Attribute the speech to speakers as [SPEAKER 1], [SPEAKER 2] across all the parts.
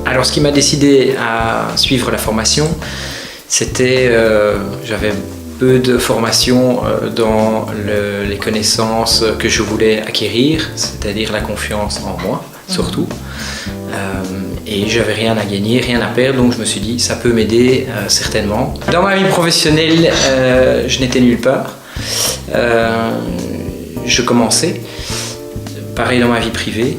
[SPEAKER 1] Alors ce qui m'a décidé à suivre la formation, c'était, j'avais peu de formation dans les connaissances que je voulais acquérir, c'est-à-dire la confiance en moi surtout. Et j'avais rien à gagner, rien à perdre, donc je me suis dit ça peut m'aider certainement. Dans ma vie professionnelle, je n'étais nulle part. Je commençais. Pareil dans ma vie privée.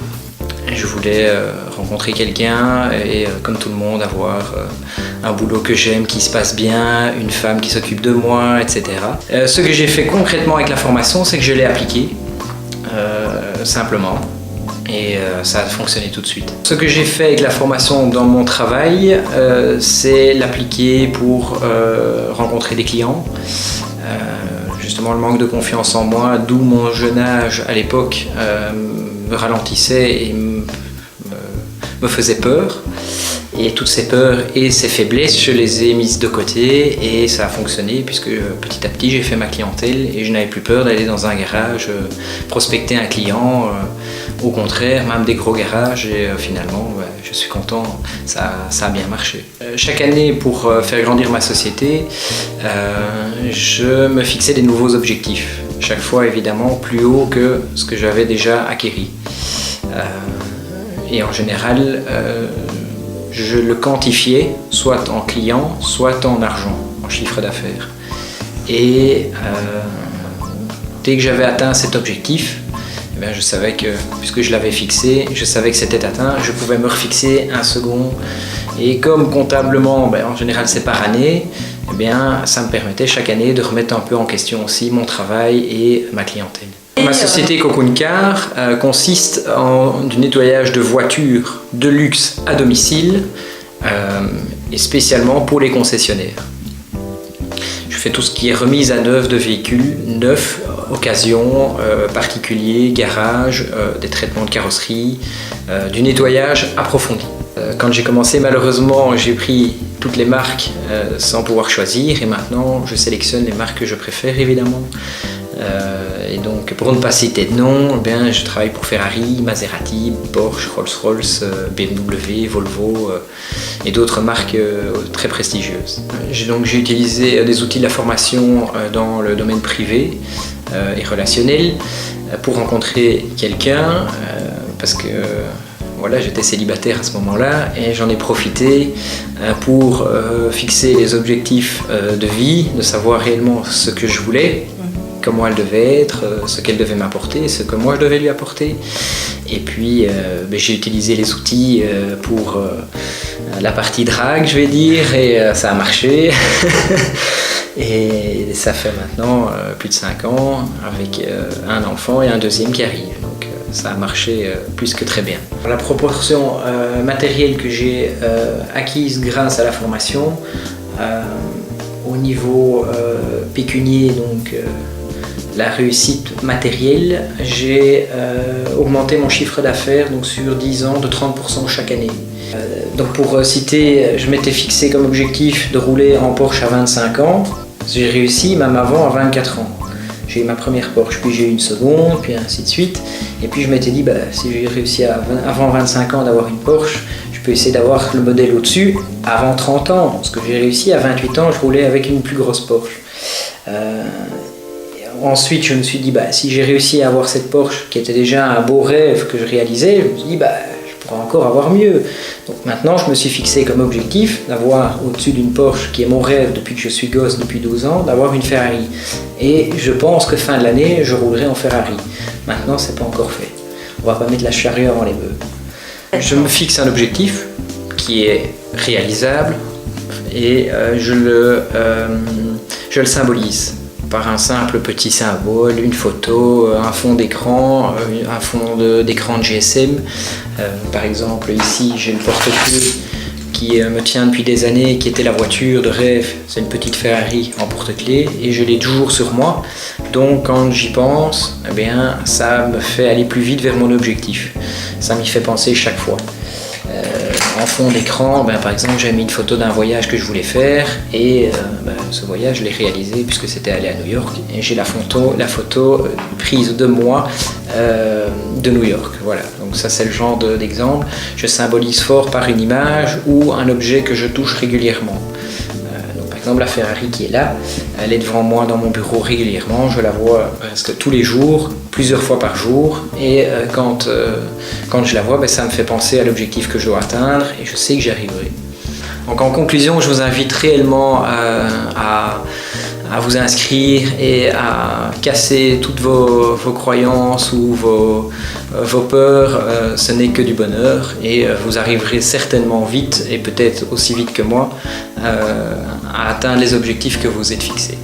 [SPEAKER 1] Je voulais rencontrer quelqu'un et comme tout le monde avoir un boulot que j'aime, qui se passe bien, une femme qui s'occupe de moi, etc. Ce que j'ai fait concrètement avec la formation, c'est que je l'ai appliqué simplement et ça a fonctionné tout de suite. Ce que j'ai fait avec la formation dans mon travail, c'est l'appliquer pour rencontrer des clients. Justement, le manque de confiance en moi, d'où mon jeune âge à l'époque, me ralentissait et me faisait peur. Et toutes ces peurs et ces faiblesses, je les ai mises de côté et ça a fonctionné puisque petit à petit j'ai fait ma clientèle et je n'avais plus peur d'aller dans un garage prospecter un client. Au contraire, même des gros garages et finalement je suis content, ça a bien marché. Chaque année, pour faire grandir ma société, je me fixais des nouveaux objectifs. Chaque fois évidemment plus haut que ce que j'avais déjà acquéri. Et en général, je le quantifiais soit en clients, soit en argent, en chiffre d'affaires. Et dès que j'avais atteint cet objectif, eh bien, je savais que, puisque je l'avais fixé, je savais que c'était atteint, je pouvais me refixer un second. Et comme comptablement, en général c'est par année, eh bien, ça me permettait chaque année de remettre un peu en question aussi mon travail et ma clientèle. Ma société Cocoon Car consiste en du nettoyage de voitures de luxe à domicile et spécialement pour les concessionnaires. Je fais tout ce qui est remise à neuf de véhicules neufs, occasion, particuliers, garage, des traitements de carrosserie, du nettoyage approfondi. Quand j'ai commencé, malheureusement, j'ai pris toutes les marques sans pouvoir choisir et maintenant je sélectionne les marques que je préfère évidemment. Et donc, pour ne pas citer de nom, eh bien, je travaille pour Ferrari, Maserati, Porsche, Rolls-Royce, BMW, Volvo et d'autres marques très prestigieuses. J'ai utilisé des outils de la formation dans le domaine privé et relationnel pour rencontrer quelqu'un parce que voilà, j'étais célibataire à ce moment-là et j'en ai profité pour fixer les objectifs de vie, de savoir réellement ce que je voulais, comment elle devait être, ce qu'elle devait m'apporter, ce que moi je devais lui apporter. Et puis j'ai utilisé les outils pour la partie drague, je vais dire, et ça a marché. Et ça fait maintenant plus de 5 ans avec un enfant et un deuxième qui arrive. Donc ça a marché plus que très bien. La proportion matérielle que j'ai acquise grâce à la formation, au niveau pécunier, donc la réussite matérielle, j'ai augmenté mon chiffre d'affaires donc sur 10 ans de 30% chaque année. Donc pour citer, je m'étais fixé comme objectif de rouler en Porsche à 25 ans. J'ai réussi même avant à 24 ans. J'ai eu ma première Porsche, puis j'ai eu une seconde, puis ainsi de suite. Et puis je m'étais dit, si j'ai réussi avant 25 ans d'avoir une Porsche, je peux essayer d'avoir le modèle au-dessus avant 30 ans. Parce que j'ai réussi à 28 ans, je roulais avec une plus grosse Porsche. Ensuite, je me suis dit, si j'ai réussi à avoir cette Porsche, qui était déjà un beau rêve que je réalisais, je me suis dit, je pourrais encore avoir mieux. Donc maintenant, je me suis fixé comme objectif d'avoir au-dessus d'une Porsche, qui est mon rêve depuis que je suis gosse, depuis 12 ans, d'avoir une Ferrari. Et je pense que fin de l'année, je roulerai en Ferrari. Maintenant, c'est pas encore fait. On va pas mettre la charrue avant les bœufs. Je me fixe un objectif qui est réalisable et je le symbolise par un simple petit symbole, une photo, un fond d'écran, un fond d'écran de GSM. Par exemple, ici, j'ai le porte-clés qui me tient depuis des années, qui était la voiture de rêve. C'est une petite Ferrari en porte-clés et je l'ai toujours sur moi. Donc, quand j'y pense, eh bien, ça me fait aller plus vite vers mon objectif. Ça m'y fait penser chaque fois. En fond d'écran, par exemple, j'ai mis une photo d'un voyage que je voulais faire et ce voyage, je l'ai réalisé puisque c'était aller à New York. Et j'ai la photo prise de moi de New York. Voilà, donc ça c'est le genre d'exemple. Je symbolise fort par une image ou un objet que je touche régulièrement. Par exemple, la Ferrari qui est là, elle est devant moi dans mon bureau régulièrement. Je la vois presque tous les jours, plusieurs fois par jour. Et quand je la vois, ça me fait penser à l'objectif que je dois atteindre et je sais que j'y arriverai. Donc en conclusion, je vous invite réellement à vous inscrire et à casser toutes vos croyances ou vos peurs. Ce n'est que du bonheur et vous arriverez certainement vite et peut-être aussi vite que moi à atteindre les objectifs que vous êtes fixés.